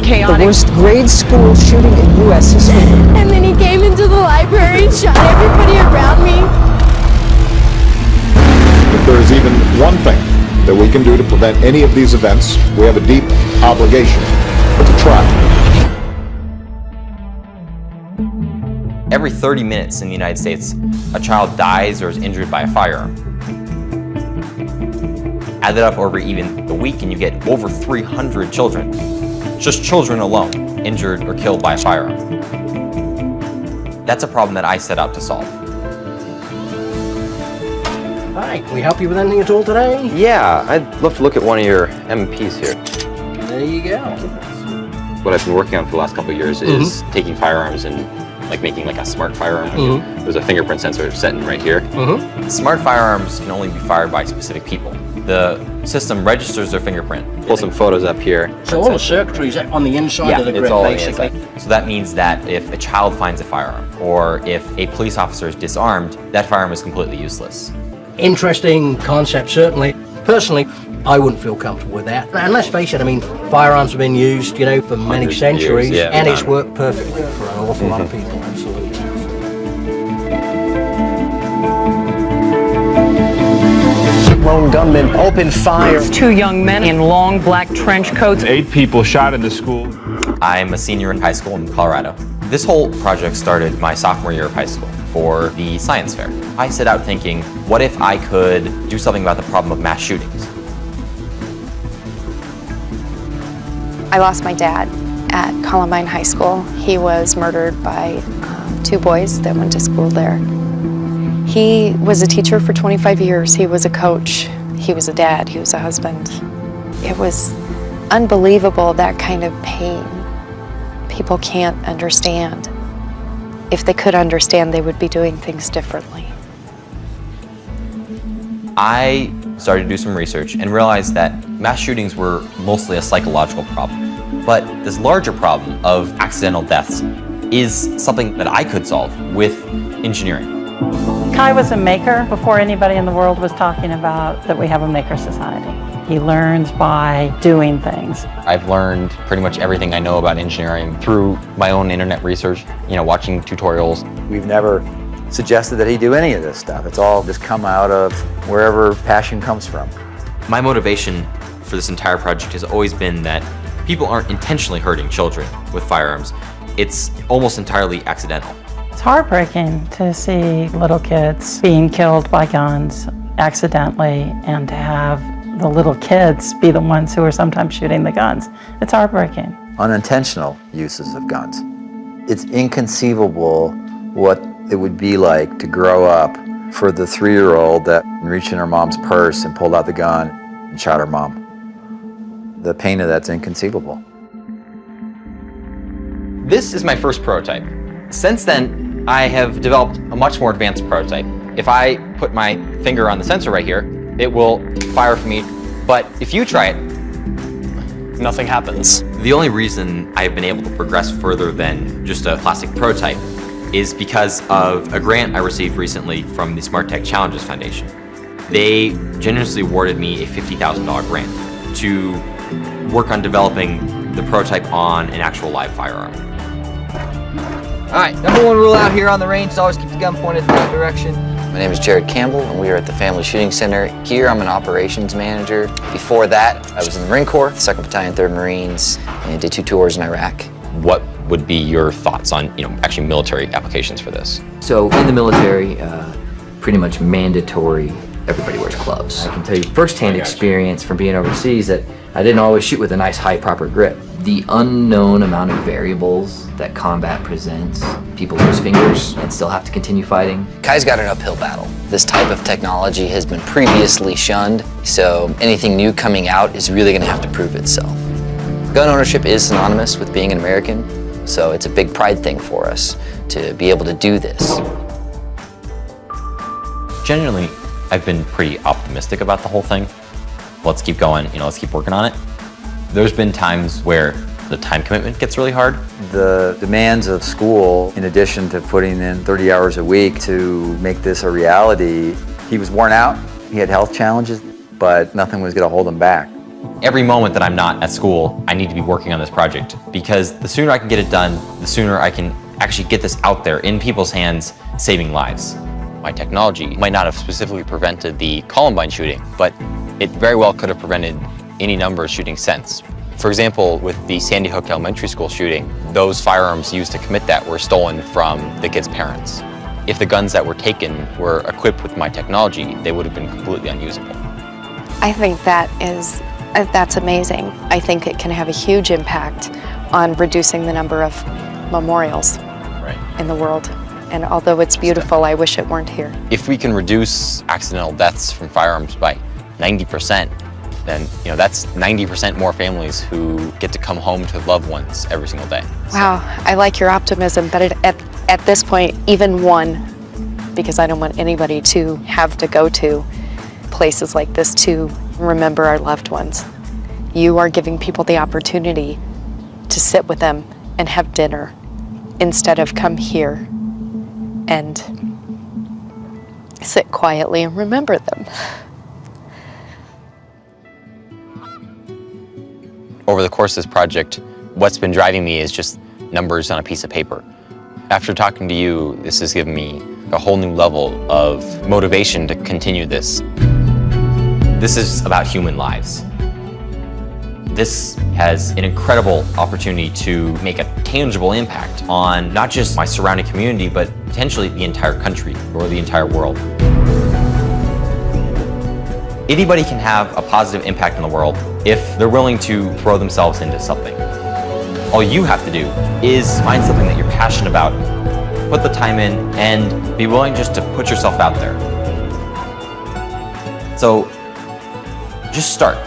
chaotic. The worst grade school shooting in U.S. history. And then he came into the library and shot everybody around me. If there is even one thing that we can do to prevent any of these events, we have a deep obligation to try. Every 30 minutes in the United States, a child dies or is injured by a firearm. Add that up over even the week and you get over 300 children, just children alone, injured or killed by a firearm. That's a problem that I set out to solve. Hi, can we help you with anything at all today? Yeah, I'd love to look at one of your MPs here. There you go. What I've been working on for the last couple of years is taking firearms and making like a smart firearm. There's a fingerprint sensor set in right here. Smart firearms can only be fired by specific people. The system registers their fingerprint. Pull some photos up here. So all the circuitry is on the inside of the grip, it's all basically. inside. So that means that if a child finds a firearm or if a police officer is disarmed, that firearm is completely useless. Interesting concept, certainly. Personally, I wouldn't feel comfortable with that. And let's face it, I mean, firearms have been used, you know, for many centuries, and it's worked perfectly for an awful lot of people, absolutely. Lone gunman opened fire. 2 young men in long black trench coats. 8 people shot in the school. I'm a senior in high school in Colorado. This whole project started my sophomore year of high school for the science fair. I set out thinking, what if I could do something about the problem of mass shootings? I lost my dad at Columbine High School. He was murdered by 2 boys that went to school there. He was a teacher for 25 years. He was a coach. He was a dad. He was a husband. It was unbelievable, that kind of pain. People can't understand. If they could understand, they would be doing things differently. I started to do some research and realized that mass shootings were mostly a psychological problem. But this larger problem of accidental deaths is something that I could solve with engineering. Kai was a maker before anybody in the world was talking about that we have a maker society. He learns by doing things. I've learned pretty much everything I know about engineering through my own internet research, watching tutorials. We've never suggested that he do any of this stuff. It's all just come out of wherever passion comes from. My motivation for this entire project has always been that people aren't intentionally hurting children with firearms. It's almost entirely accidental. It's heartbreaking to see little kids being killed by guns accidentally and to have the little kids be the ones who are sometimes shooting the guns. It's heartbreaking. Unintentional uses of guns. It's inconceivable what it would be like to grow up for the 3-year-old that reached in her mom's purse and pulled out the gun and shot her mom. The pain of that's inconceivable. This is my first prototype. Since then, I have developed a much more advanced prototype. If I put my finger on the sensor right here, it will fire for me, but if you try it, nothing happens. The only reason I've been able to progress further than just a plastic prototype is because of a grant I received recently from the Smart Tech Challenges Foundation. They generously awarded me a $50,000 grant to work on developing the prototype on an actual live firearm. All right, number 1 rule out here on the range is always keep the gun pointed in that direction. My name is Jared Campbell, and we are at the Family Shooting Center. Here, I'm an operations manager. Before that, I was in the Marine Corps, 2nd Battalion, 3rd Marines, and did 2 tours in Iraq. What would be your thoughts on, actually military applications for this? So in the military, pretty much mandatory, everybody wears gloves. I can tell you firsthand experience from being overseas that I didn't always shoot with a nice high proper grip. The unknown amount of variables that combat presents, people lose fingers and still have to continue fighting. Kai's got an uphill battle. This type of technology has been previously shunned, so anything new coming out is really gonna have to prove itself. Gun ownership is synonymous with being an American, so it's a big pride thing for us to be able to do this. Generally, I've been pretty optimistic about the whole thing. Let's keep going, let's keep working on it. There's been times where the time commitment gets really hard. The demands of school, in addition to putting in 30 hours a week to make this a reality, he was worn out. He had health challenges, but nothing was going to hold him back. every moment that I'm not at school, I need to be working on this project, because the sooner I can get it done, the sooner I can actually get this out there in people's hands, saving lives. My technology might not have specifically prevented the Columbine shooting, but it very well could have prevented any number of shootings since. For example, with the Sandy Hook Elementary School shooting, those firearms used to commit that were stolen from the kids' parents. If the guns that were taken were equipped with my technology, they would have been completely unusable. I think that's amazing. I think it can have a huge impact on reducing the number of memorials in the world. And although it's beautiful, I wish it weren't here. If we can reduce accidental deaths from firearms by 90%, then that's 90% more families who get to come home to loved ones every single day. Wow, I like your optimism, but at this point, even one, because I don't want anybody to have to go to places like this to remember our loved ones. You are giving people the opportunity to sit with them and have dinner instead of come here and sit quietly and remember them. Over the course of this project, what's been driving me is just numbers on a piece of paper. After talking to you, this has given me a whole new level of motivation to continue this. This is about human lives. This has an incredible opportunity to make a tangible impact on not just my surrounding community, but potentially the entire country or the entire world. Anybody can have a positive impact on the world if they're willing to throw themselves into something. All you have to do is find something that you're passionate about, put the time in, and be willing just to put yourself out there. So just start.